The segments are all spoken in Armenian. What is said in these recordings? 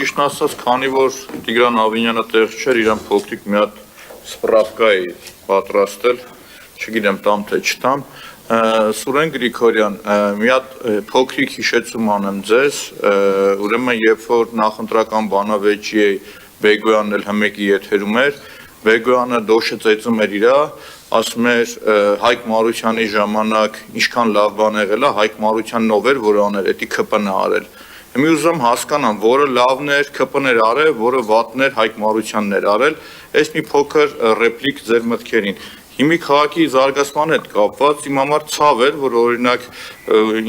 ճիշտ ասած, քանի որ Տիգրան Ավինյանը տեղ չէր, իրան փոքրիկ մի հատ սպրավկա է պատրաստել, չգիտեմ տամ թե չտամ, Սուրեն Գրիգորյան, մի հատ փոքրիկ հիշեցում անեմ ձեզ, ուրեմն երբ որ նախընտրական բանավեճի Բեգոյանն էլ հմեկի եթերում էր, Բեգոյանը դոշը ծեծում էր իրա, ասում էր Հայկ Մարությանի ժամանակ ինչքան լավ բան եղել է, Հայկ Մարությանն ով էր, որ աներ, էդի ԿՊՆ արել։ Մի ուզում հասկանամ, որը լավն էր ԿՊՆ էր արել, որը վատն էր Հայկ Մարությանն էր արել, այս մի փոքր ռեպլիկ ձեր մտքերին։ Հիմի քաղաքի զարգացման հետ կապված իմ համար ցավ էր, որ օրինակ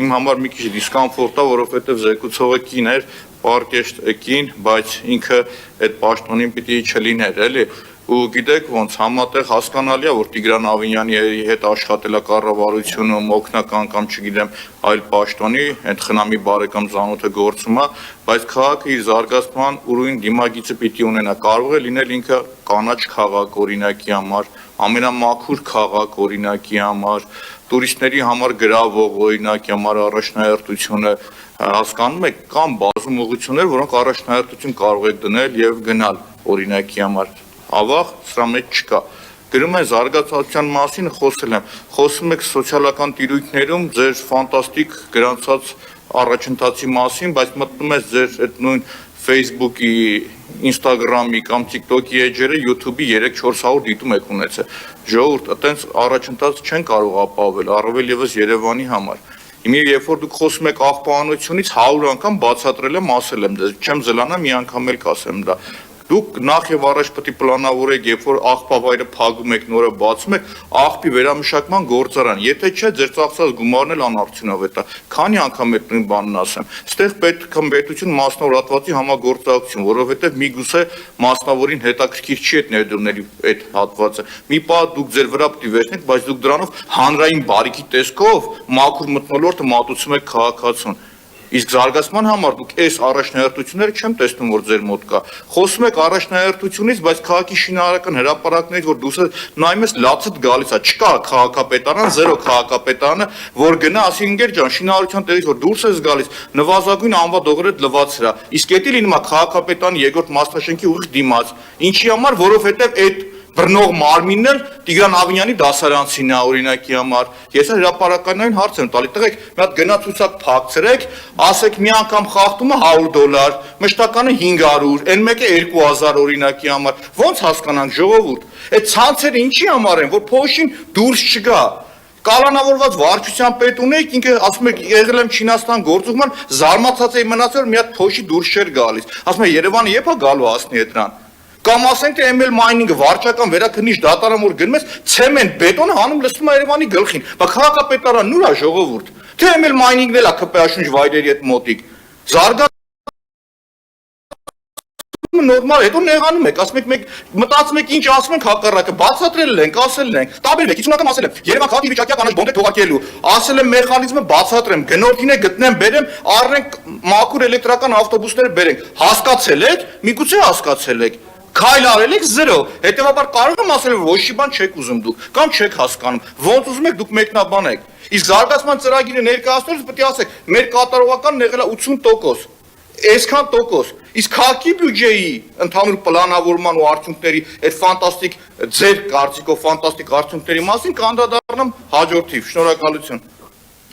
իմ համար մի քիչ դիսկոմֆորտ է, որովհետև զեկուցողը կին էր, պարկեշտ կին, բայց ինքը այդ պաշտոնին պիտի չլիներ, էլի։ Ու գիտեք ոնց համատեղ հասկանալի է, որ Տիգրան Ավինյանի հետ աշխատել է կառավարությունում, օգնական կամ չգիտեմ այլ պաշտոնի, այդ խնամի բարեկամ ծանոթը գործում է, բայց քաղաքը իր զարգացման ուրույն դիմագիծը պիտի ունենա, կարող է լինել ինքը կանաչ քաղաք օրինակի համար, ամենամաքուր քաղաք օրինակի համար, տուրիստների համար գրավող օրինակի համար առաջնահերթությունը հասկանում եք, կամ բազում ուղղություններ, որոնք առաջնահերթություն կարող եք դնել եւ գնալ օրինակի համար։ Ավաղ սրա մեջ չկա։ Գրում են զարգացածության մասին խոսել եմ, խոսում եք սոցիալական տիրույթներում ձեր ֆանտաստիկ գրանցած առաջընթացի մասին, բայց մտնում ես ձեր այդ նույն Facebook-ի, Instagram-ի կամ TikTok-ի էջերը, YouTube-ի 3-400 դիտում եք ունեցել։ Ժողովուրդ, այտենց առաջընթաց չեն կարող ապահովել, առավել եւս Երևանի համար։ Հիմա երբ որ դուք խոսում եք աղբանությունից 100 անգամ բացատրել եմ, ասել եմ դες, չեմ զլանա մի անգամ էլ կասեմ դա։ Դուք նախ եւ առաջ պետք է պլանավորեք, երբ որ աղբավայրը փակում եք, նորը բացում եք, աղբի վերամշակման գործարան։ Եթե չէ, ձեր ծախսած գումարն էլ անարդյունավետ է։ Քանի անգամ այդ նույն բանն ասեմ։ Ստեղ պետք է պետություն մասնավորատվածի համագործակցություն, որովհետեւ միգուցե մասնավորին հետաքրքիր չի այդ ներդրումների այդ հատվածը։ Մի պահ դուք ձեր վրա պետք է վերցնեք, բայց դուք դրանով հանրային բարիքի տեսքով մաքուր մթնոլորտը մատուցում եք քաղաքացուն։ Իսկ զարգացման համար դուք այս առաջնահերթությունները չեմ տեսնում, որ ձեր մոտ կա։ Խոսում եք առաջնահերթությունից, բայց քաղաքի շինարարական հրապարակներից, որ դուրս նայում ես լացդ գալիս է, չկա քաղաքապետարան, զերո քաղաքապետարանը, որ գնա, ասի ընկեր ջան, շինարարության տեղից որ դուրս ես գալիս, նվազագույն անվադողերը լվացր է։ Իսկ դա լինում է քաղաքապետարանի երկրորդ մասնաշենքի ուղիղ դիմաց։ Ինչի համար, որովհետև այդ բռնող մարմինն էլ Տիգրան Ավինյանի դասարանցին է օրինակի համար։ Ես հրապարակային հարց եմ տալի, տղեկ, մի հատ գնացուցակ փակցրեք, ասեք մի անգամ խախտումը $100, մշտականը 500, այն մեկը 2000 օրինակի համար։ Ոնց հասկանանք ժողովուրդ։ Այդ ցանցերը ինչի համար են, որ փոշին դուրս չգա։ Կալանավորված վարչության պետ ունեիք, ինքը ասում եք եղել եմ Չինաստան գործուղման, զարմացած էի մնացել, որ մի հատ փոշի դուրս չէր գալիս։ Ասում է Երևանը երբ է գալու ասնի այդրան։ Կամ ասենք թե ML mining-ը վարչական վերաքննիչ դատարան որ գնում ես, ցեմենտ բետոնը հանում լցնում է Երևանի գլխին։ Բա քաղաքապետարանն ուր է ժողովուրդ։ Թե ML mining-ն էլ է ԿՊԱ-շունչ վայրերի հետ մոտիկ։ Նորմալ, հետո նեղանում եք, ասում եք մեկ մտածում եք ինչ ասում ենք հակառակը, բացատրել ենք, ասել ենք, տարբերվեք, 50 անգամ ասել եմ, Երևան քաղաքի վիճակի կանաչ բոնտ է թողարկելու, ասել եմ մեխանիզմը բացատրեմ, գնորդին է գտնեմ, բերեմ, առնենք մաքուր էլեկտրական ավտոբուսները բերենք, հասկացել եք, միգուցե հասկացել եք, քայլ արել եք 0, հետևաբար կարող եմ ասել, որ ոչ մի բան չեք ուզում դուք, կամ չեք հասկանում, ոնց ուզում եք դուք մեկնաբանեք, իսկ զարգացման ծրագիրը ներկայացնելուց պետք է ասեք, մեր կատարողականն եղել է 80%, այսքան տոկոս, իսկ քաղաքի բյուջեի ընդհանուր պլանավորման ու արդյունքների այդ ֆանտաստիկ ձեր կարծիքով ֆանտաստիկ արդյունքների մասին կանդրադառնամ հաջորդիվ, շնորհակալություն։